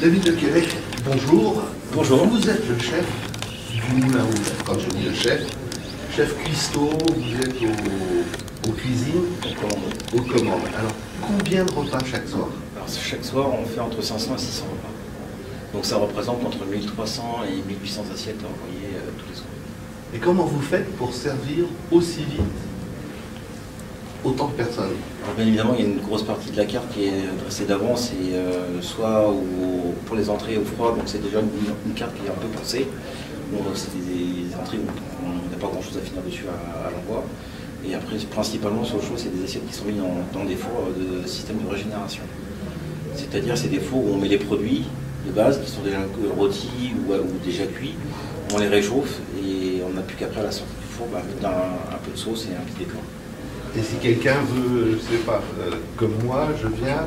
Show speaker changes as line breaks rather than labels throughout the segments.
David de Québec, bonjour.
Bonjour.
Vous êtes le chef du Moulin Rouge. Quand je dis le chef cuistot, vous êtes aux cuisines, aux commandes. Alors, combien de repas chaque soir?
Alors, chaque soir, on fait entre 500 et 600 repas. Donc ça représente entre 1300 et 1800 assiettes à envoyer tous les soirs.
Et comment vous faites pour servir aussi vite autant de personnes?
Alors, bien évidemment, il y a une grosse partie de la carte qui est dressée d'avance, et soit pour les entrées au froid, donc c'est déjà une carte qui est un peu pensée. Bon, c'est des entrées où on n'a pas grand chose à finir dessus à l'envoi. Et après, principalement sur le chaud, c'est des assiettes qui sont mises dans des fours de système de régénération. C'est-à-dire, c'est des fours où on met les produits de base qui sont déjà rôtis ou déjà cuits, on les réchauffe et on n'a plus qu'après à la sortie du four mettre un peu de sauce et un petit décor.
Et si quelqu'un veut, je sais pas, comme moi, je viens,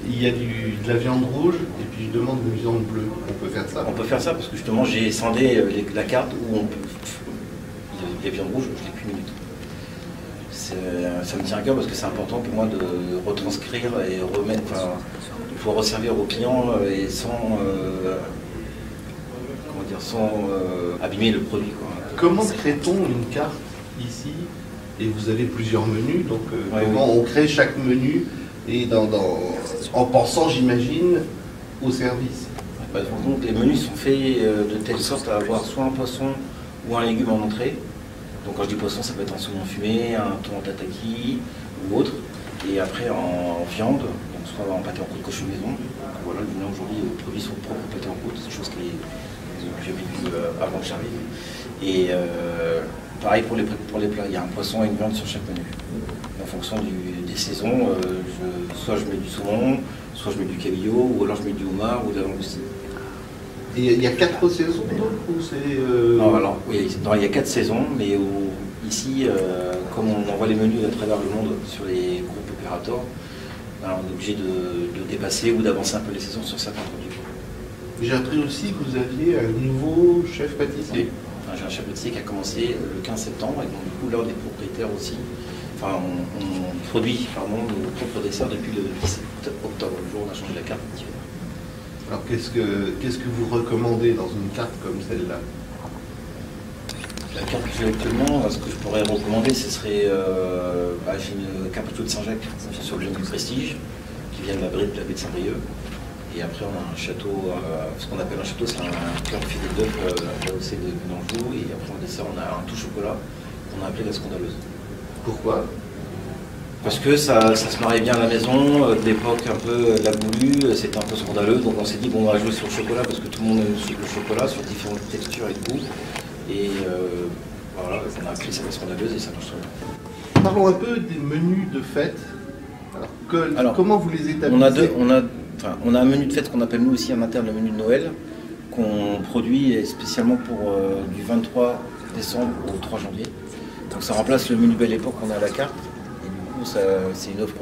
il y a de la viande rouge et puis je demande une viande bleue, on peut faire ça?
On peut faire ça parce que justement j'ai scindé la carte où on peut. Les viandes rouges, je les cuis minutes. Ça me tient à cœur parce que c'est important pour moi de retranscrire et remettre, il faut resservir aux clients et sans abîmer le produit, quoi.
Comment crée-t-on une carte ici? Et vous avez plusieurs menus, donc comment on crée chaque menu et en pensant, j'imagine, au service?
Donc, les menus sont faits de telle sorte à avoir soit un poisson ou un légume en entrée. Donc quand je dis poisson, ça peut être un saumon fumé, un thon tataki ou autre. Et après en viande, donc soit en pâté en croûte cochon maison. Donc, voilà, aujourd'hui, produit son propre pâté en croûte, c'est une chose que j'ai vécu avant que j'arrive. Et pareil pour les plats, il y a un poisson et une viande sur chaque menu. En fonction des saisons, soit je mets du saumon, soit je mets du cabillaud, ou alors je mets du homard ou de la langoustine.
Et il y a 4 saisons donc, ou c'est
Non, alors oui, il y a 4 saisons, mais ici, comme on envoie les menus à travers le monde sur les groupes opérateurs, alors on est obligé de dépasser ou d'avancer un peu les saisons sur certains produits.
J'ai appris aussi que vous aviez un nouveau chef pâtissier.
Enfin, j'ai un chef pâtissier qui a commencé le 15 septembre, et donc du coup là on est propriétaire aussi. Enfin, on produit nos propres desserts depuis le 17 octobre, le jour où on a changé la carte.
Alors qu'est-ce que vous recommandez dans une carte comme celle-là?
La carte que j'ai actuellement, ce que je pourrais recommander, ce serait j'ai une carpaccio de Saint-Jacques sur le lieu du Prestige, qui vient de la baie de Saint-Brieuc. Et après on a un château, ce qu'on appelle un château, c'est un cœur filet d'œuf rehaussé de Mélangeau. Et après en dessert, on a un tout chocolat qu'on a appelé la scandaleuse.
Pourquoi?
Parce que ça se mariait bien à la maison, de l'époque un peu la boulue, c'était un peu scandaleux, donc on s'est dit bon, on va jouer sur le chocolat parce que tout le monde aime le chocolat, sur différentes textures et goûts. Et voilà, on a appelé ça la scandaleuse et ça marche très bien.
Parlons un peu des menus de fête. Alors comment vous les établissez?
On a un menu de fête qu'on appelle nous aussi en interne le menu de Noël, qu'on produit spécialement pour du 23 décembre au 3 janvier. Donc ça remplace le menu Belle Époque qu'on a à la carte. C'est une offre,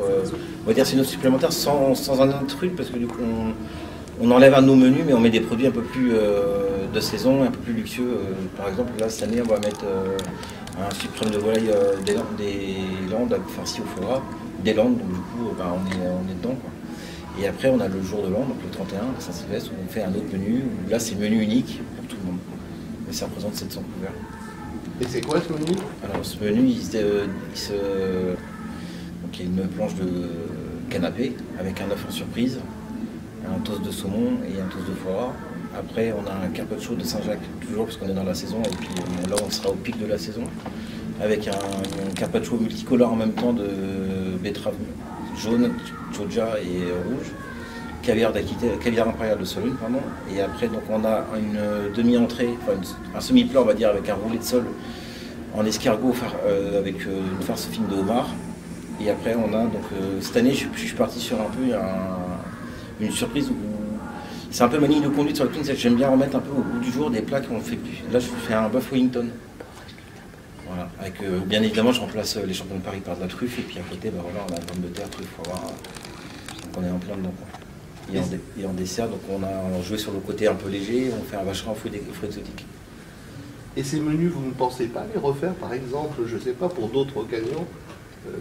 on va dire c'est une offre supplémentaire sans un intrus, parce que du coup on enlève un de nos menus mais on met des produits un peu plus de saison, un peu plus luxueux. Par exemple là cette année on va mettre un suprême de volaille des Landes, farci au foie gras, des Landes, donc du coup on est dedans, quoi. Et après on a le jour de l'an, donc le 31, Saint-Sylvestre, où on fait un autre menu, où là c'est le menu unique pour tout le monde. Et ça représente 700 couverts.
Et c'est quoi ce menu?
Alors ce menu donc il y a une planche de canapé avec un œuf en surprise, un toast de saumon et un toast de foie gras. Après on a un carpaccio de Saint-Jacques, toujours parce qu'on est dans la saison, et puis là on sera au pic de la saison, avec un carpaccio multicolore en même temps de betterave jaune, choja et rouge, caviar impérial de Sologne, pardon. Et après donc on a une demi-entrée, un semi-plat on va dire, avec un roulé de sole en escargot avec une farce fine de homard. Et après on a donc cette année je suis parti sur un peu une surprise où c'est un peu ma ligne de conduite sur le clean, c'est que j'aime bien remettre un peu au goût du jour des plats qu'on fait plus. Là je fais un bœuf Wellington. Voilà, avec bien évidemment je remplace les champignons de Paris par de la truffe, et puis à côté voilà, on a la pomme de terre, truffe, foie gras. Donc on est en plein dedans, quoi. Et en dessert, donc on a joué sur le côté un peu léger, on fait un vacherin aux fruits exotiques.
Et ces menus, vous ne pensez pas les refaire, par exemple, je ne sais pas, pour d'autres occasions?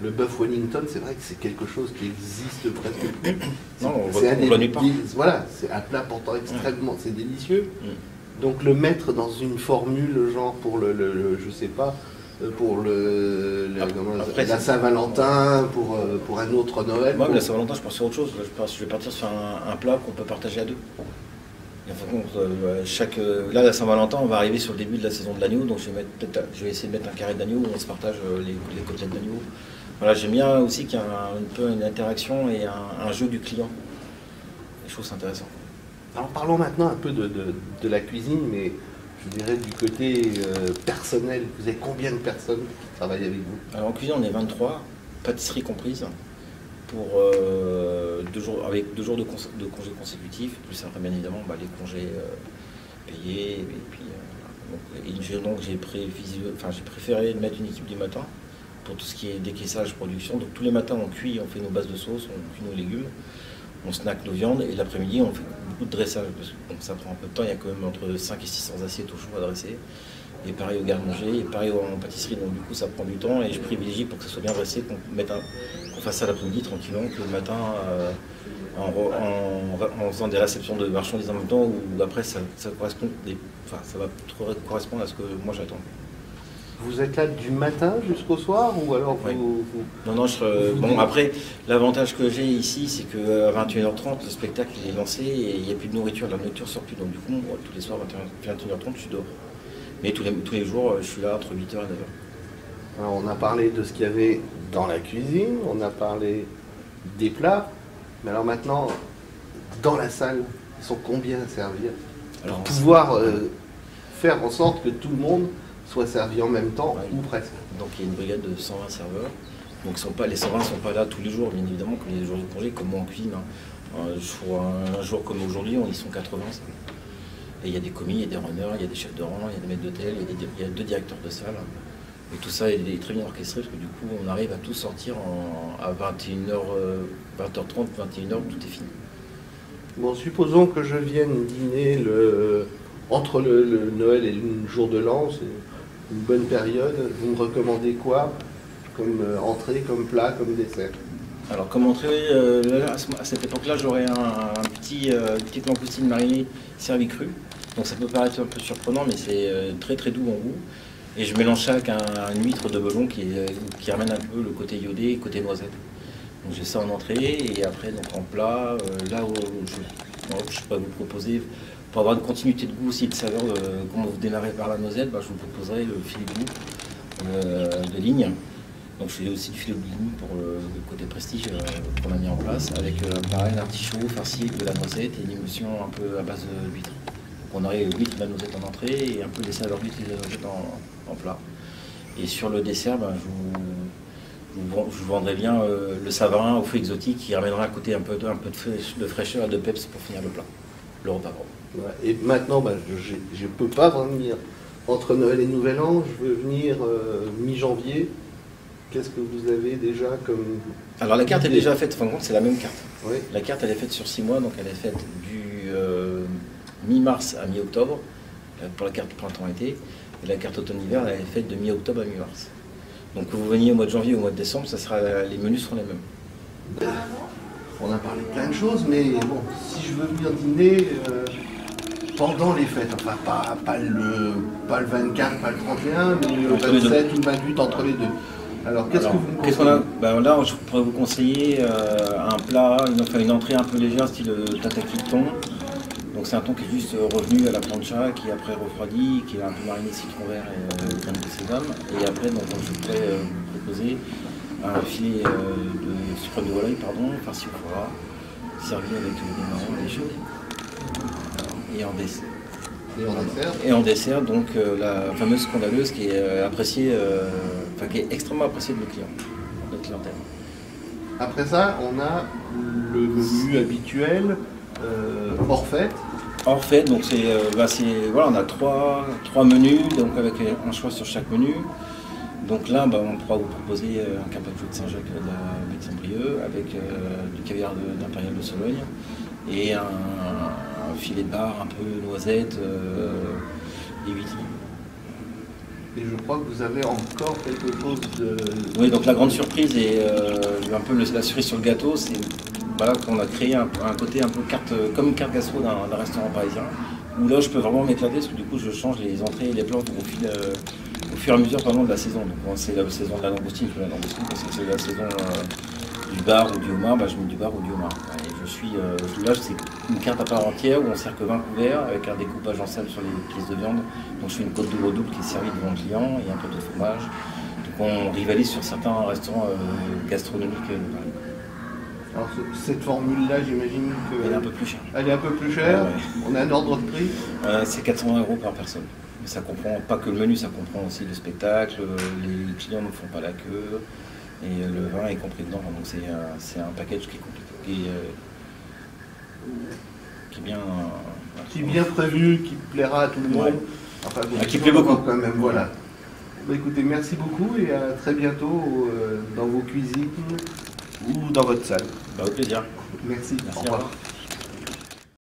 Le bœuf Wellington, c'est vrai que c'est quelque chose qui existe presque plus.
Non, on
C'est
ne connaît pas.
Voilà, c'est un plat pourtant extrêmement, c'est délicieux.
Mm.
Donc le mettre dans une formule, genre pour je sais pas, pour la Saint-Valentin, pour un autre Noël.
Moi, la Saint-Valentin, je pars sur autre chose. Je vais partir sur un plat qu'on peut partager à deux. Et en fin de compte, là, la Saint-Valentin, on va arriver sur le début de la saison de l'agneau, donc je vais essayer de mettre un carré d'agneau où on se partage les côtelettes d'agneau. Voilà, j'aime bien aussi qu'il y ait un peu une interaction et un jeu du client. Je trouve c'est intéressant.
Alors parlons maintenant un peu de la cuisine, mais je dirais du côté personnel. Vous avez combien de personnes qui travaillent avec vous?
Alors en cuisine, on est 23, pâtisserie comprise, pour 2 jours, avec 2 jours de congés consécutifs, plus après bien évidemment les congés payés. Et puis, donc j'ai préféré mettre une équipe du matin pour tout ce qui est décaissage, production. Donc tous les matins on cuit, on fait nos bases de sauce, on cuit nos légumes, on snack nos viandes, et l'après-midi on fait beaucoup de dressage, parce que ça prend un peu de temps, il y a quand même entre 5 et 600 assiettes au jour à dresser. Et pareil au garde-manger, et pareil en pâtisserie, donc du coup ça prend du temps, et je privilégie pour que ça soit bien dressé, qu'on fasse ça l'après-midi tranquillement, que le matin en faisant des réceptions de marchandises en même temps, ou après ça correspond ça va trop correspondre à ce que moi j'attends.
Vous êtes là du matin jusqu'au soir, ou alors
Oui.
vous...
Non, après, l'avantage que j'ai ici, c'est qu'à 21h30, le spectacle il est lancé et il n'y a plus de nourriture, la nourriture sort plus, donc du coup, moi, tous les soirs, 21h30, je suis dehors. Mais tous les jours, je suis là entre 8h et 9h.
Alors, on a parlé de ce qu'il y avait dans la cuisine, on a parlé des plats, mais alors maintenant, dans la salle, ils sont combien à servir?
Alors,
pour pouvoir faire en sorte que tout le monde soit servi en même temps,
ouais,
ou presque.
Donc il y a une brigade de 120 serveurs. Donc les 120 ne sont pas là tous les jours, bien évidemment, comme les jours de congé, comme moi en cuisine. Un jour comme aujourd'hui, ils sont 80. Et il y a des commis, il y a des runners, il y a des chefs de rang, il y a des maîtres d'hôtel, il y a 2 directeurs de salle. Et tout ça est très bien orchestré, parce que du coup, on arrive à tout sortir à 21h, 20h30, 21h, tout est fini.
Bon, supposons que je vienne dîner entre le Noël et le jour de l'an, c'est une bonne période. Vous me recommandez quoi comme entrée, comme plat, comme dessert?
Alors comme entrée, à cette époque-là, j'aurais une petite langoustine marinée servie crue. Donc ça peut paraître un peu surprenant, mais c'est très très doux en goût. Et je mélange ça avec une huître de Belon qui ramène un peu le côté iodé et côté noisette. Donc j'ai ça en entrée, et après donc en plat, là où je pourrais vous proposer, pour avoir une continuité de goût aussi, de saveur, quand vous démarrez par la noisette, je vous proposerai le filet de goût de ligne. Donc je fais aussi du filet de ligne pour le côté prestige qu'on a mis en place, avec pareil un artichaut farci de la noisette et une émulsion un peu à base d'huître. Donc on aurait l'huître de la noisette en entrée et un peu les saveurs d'huître et de la noisette en plat. Et sur le dessert, je vous vendrai bien le savarin au feu exotique qui ramènera à côté un peu de fraîcheur et de peps pour finir le plat, le repas.
Ouais, et maintenant, je ne peux pas venir entre Noël et Nouvel An, je veux venir mi-janvier. Qu'est-ce que vous avez déjà comme...
Alors la carte est déjà faite, en compte c'est la même carte.
Oui.
La carte elle est faite sur 6 mois, donc elle est faite du mi-mars à mi-octobre pour la carte printemps-été, et la carte automne-hiver elle est faite de mi-octobre à mi-mars. Donc que vous veniez au mois de janvier ou au mois de décembre, les menus seront les mêmes.
On a parlé de plein de choses, mais bon, si je veux venir dîner pendant les fêtes, enfin pas le 24, pas le 31, mais le 27 ou le 28 entre les deux. Alors qu'est-ce que vous me conseillez?
Là, je pourrais vous conseiller un plat, une entrée un peu légère, style tataki de thon. Donc c'est un thon qui est juste revenu à la plancha, qui est après refroidi, qui est un peu mariné de citron vert et crème de sésame. Et après, donc, je pourrais vous proposer un filet de sucre de volaille, farci au foie gras, servi avec des marrons et des choses. Et en dessert. Et en dessert, donc la fameuse scandaleuse qui est appréciée, qui est extrêmement appréciée de nos clients, de notre clientèle.
Après ça, on a le menu habituel, hors fête.
Hors fête, donc on a trois menus, donc avec un choix sur chaque menu. Donc là, on pourra vous proposer un carpaccio de Saint-Jacques de la baie de Saint-Brieuc avec du caviar d'Impérial de Sologne et un filet de bar un peu noisette et huîtres.
Et je crois que vous avez encore quelque chose de...
Oui, donc la grande surprise et un peu la cerise sur le gâteau, c'est voilà, qu'on a créé un côté un peu comme une carte gastro d'un restaurant parisien, où là je peux vraiment m'éclater, parce que du coup je change les entrées et les plats au fur et à mesure de la saison. Donc c'est la saison de la langoustine, parce que c'est la saison du bar ou du homard, bah, je mets du bar ou du homard. Et je suis là, c'est une carte à part entière où on sert que 20 couverts avec un découpage en salle sur les pièces de viande. Donc je fais une côte de veau double qui est servie devant le client et un peu de fromage. Donc on rivalise sur certains restaurants gastronomiques de Paris.
Alors cette formule-là, j'imagine
Elle est un peu plus chère.
Elle est un peu plus chère.
Ouais.
On a un ordre de prix.
C'est 400 € par personne. Mais ça comprend pas que le menu, ça comprend aussi le spectacle, les clients ne font pas la queue. Et le vin est compris dedans, donc c'est un package qui est compliqué, qui est bien...
Qui est bien prévu, qui plaira à tout le monde.
Ouais.
Enfin,
Qui plaît beaucoup.
Quand même, voilà. Bah, écoutez, merci beaucoup et à très bientôt dans vos cuisines ou dans votre salle.
Bah, au plaisir.
Merci.
Merci,
Au revoir.